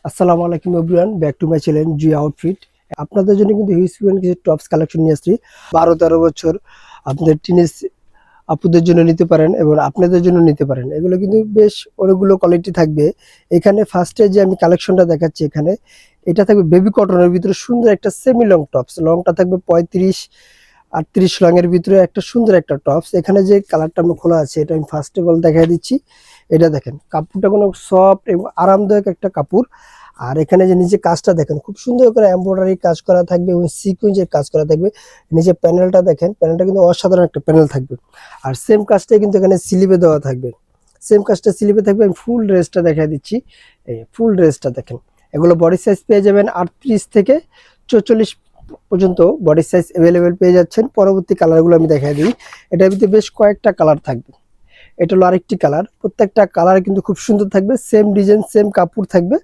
আসসালামু আলাইকুম everyone, back to my channel G outfit. আপনাদের জন্য কিন্তু হিউজ পরিমাণ কিছু টপস কালেকশন নিয়ে আসছি। 12-13 বছর আপনাদের টিনেজ আপুদের জন্য নিতে পারেন এবং আপনাদের জন্য নিতে পারেন। এগুলো কিন্তু বেশ অনেকগুলো কোয়ালিটি থাকবে। এখানে ফার্স্টে যে আমি কালেকশনটা দেখাচ্ছি, এখানে এটা থাকবে বেবি কটনের ভিতরে সুন্দর একটা সেমি লং টপস। লংটা থাকবে 35-38 লং এর ভিতরে একটা সুন্দর একটা টপস। এখানে যে কালারটা আমি খোলা আছে এটা আমি ফার্স্ট অফ অল দেখাই দিচ্ছি। এটা দেখেন, কাপড়টা কোনো সফট এবং আরামদায়ক একটা কাপড়। আর এখানে যে নিচে কাজটা দেখেন, খুব সুন্দর করে এমব্রয়ডারি কাজ করা থাকবে এবং সিকুয়েন্সের কাজ করা থাকবে। নিচে প্যানেলটা দেখেন, প্যানেলটা কিন্তু অসাধারণ একটা প্যানেল থাকবে। আর সেম কাজটাই কিন্তু এখানে স্লিপে দেওয়া থাকবে। সেম কাজটা স্লিপে থাকবে। আমি ফুল ড্রেসটা দেখাই দিচ্ছি। এই ফুল ড্রেসটা দেখেন, এগুলো বডি সাইজ পেয়ে যাবেন 38 থেকে 44 পর্যন্ত বডি সাইজ অ্যাভেলেবেল পেয়ে যাচ্ছেন। পরবর্তী কালারগুলো আমি দেখাই দিই। এটার ভিতরে বেশ কয়েকটা কালার থাকবে। এটা হলো আরেকটি কালার। প্রত্যেকটা কালার কিন্তু খুব সুন্দর থাকবে, সেম ডিজাইন সেম কাপড় থাকবে।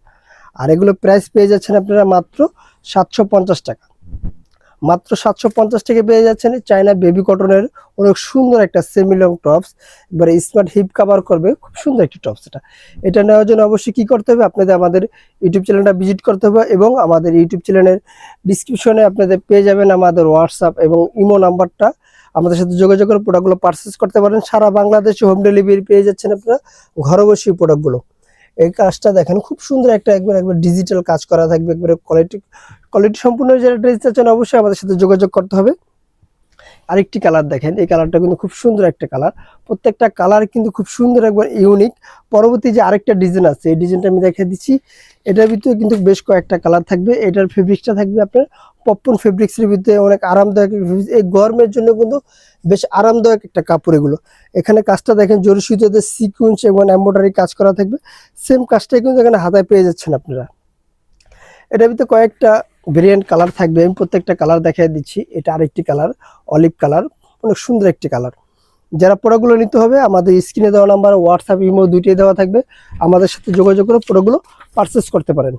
আর এগুলো প্রাইস পেয়ে যাচ্ছেন আপনারা মাত্র 750 টাকা। মাত্র 750 টাকা পেয়ে যাচ্ছেন চায়না বেবি কটনের অনেক সুন্দর একটা সেমি লং টপস। এবারে স্মার্ট হিপ কভার করবে, খুব সুন্দর একটি টপস। এটা নেওয়ার জন্য অবশ্যই কি করতে হবে, আপনাদের আমাদের ইউটিউব চ্যানেলটা ভিজিট করতে হবে এবং আমাদের ইউটিউব চ্যানেলের ডিসক্রিপশনে আপনাদের পেয়ে যাবেন আমাদের হোয়াটসঅ্যাপ এবং ইমো নাম্বারটা। আমাদের সাথে যোগাযোগ করে প্রোডাক্টগুলো পারচেস করতে পারেন। সারা বাংলাদেশে হোম ডেলিভারি পেয়ে যাচ্ছেন আপনারা ঘরে বসে প্রোডাক্টগুলো। এই কাজটা দেখেন, খুব সুন্দর একটা একবার একবার ডিজিটাল কাজ করা থাকবে। একবারে কোয়ালিটি কোয়ালিটি সম্পূর্ণ যারা ড্রেস চাচ্ছেন অবশ্যই আমাদের সাথে যোগাযোগ করতে হবে। আরেকটি কালার দেখেন, এই কালারটা কিন্তু খুব সুন্দর একটা কালার। প্রত্যেকটা কালার কিন্তু খুব সুন্দর, একবার ইউনিক। পরবর্তী যে আরেকটা ডিজাইন আছে, এই ডিজাইনটা আমি দেখিয়ে দিচ্ছি। এটার ভিতরে কিন্তু বেশ কয়েকটা কালার থাকবে। এটার ফেব্রিক্সটা থাকবে আপনার পপকর্ন ফেব্রিক্সের ভিতরে, অনেক আরামদায়ক। এই গরমের জন্য কিন্তু বেশ আরামদায়ক একটা কাপড় এগুলো। এখানে কাজটা দেখেন, জরি সুতোতে সিকুয়েন্স এবং এমব্রয়ডারি কাজ করা থাকবে। সেম কাজটাই কিন্তু এখানে হাতায় পেয়ে যাচ্ছেন আপনারা। এটার ভিতরে কয়েকটা ভেরিয়েন্ট কালার থাকবে, আমি প্রত্যেকটা কালার দেখিয়ে দিচ্ছি। এটা আরেকটি কালার, অলিভ কালার, অনেক সুন্দর একটি কালার। যারা প্রোডাক্টগুলো নিতে হবে আমাদের স্ক্রিনে দেওয়া নাম্বার, হোয়াটসঅ্যাপ ইমো দুইটাই দেওয়া থাকবে। আমাদের সাথে যোগাযোগ করে প্রোডাক্টগুলো পারচেস করতে পারেন।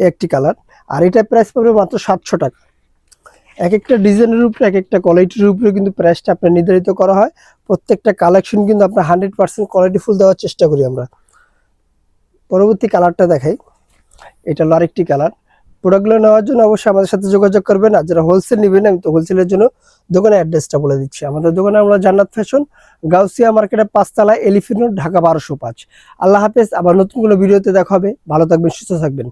এই একটি কালার। আর এটা প্রাইস পাবে মাত্র 700 টাকা। এক একটা ডিজাইনের উপরে, এক একটা কোয়ালিটির উপরে কিন্তু প্রাইসটা আপনার নির্ধারিত করা হয়। প্রত্যেকটা কালেকশন কিন্তু আপনার 100% কোয়ালিটি ফুল দেওয়ার চেষ্টা করি আমরা। পরবর্তী কালারটা দেখাই। এটা হলো আরেকটি কালার। প্রোডাক্টগুলো নেওয়ার জন্য অবশ্যই আমাদের সাথে যোগাযোগ করবেন। আর যারা হোলসেল নেবেন, আমি তো হোলসেলের জন্য দোকানের অ্যাড্রেসটা বলে দিচ্ছি। আমাদের দোকানে আমরা জান্নাত ফ্যাশন, গাউসিয়া মার্কেটের 5 তলায়, এলিফ্যান্ট রোড, ঢাকা 1205। আল্লাহ হাফেজ। আবার নতুন কোনো ভিডিওতে দেখা হবে। ভালো থাকবেন, সুস্থ থাকবেন।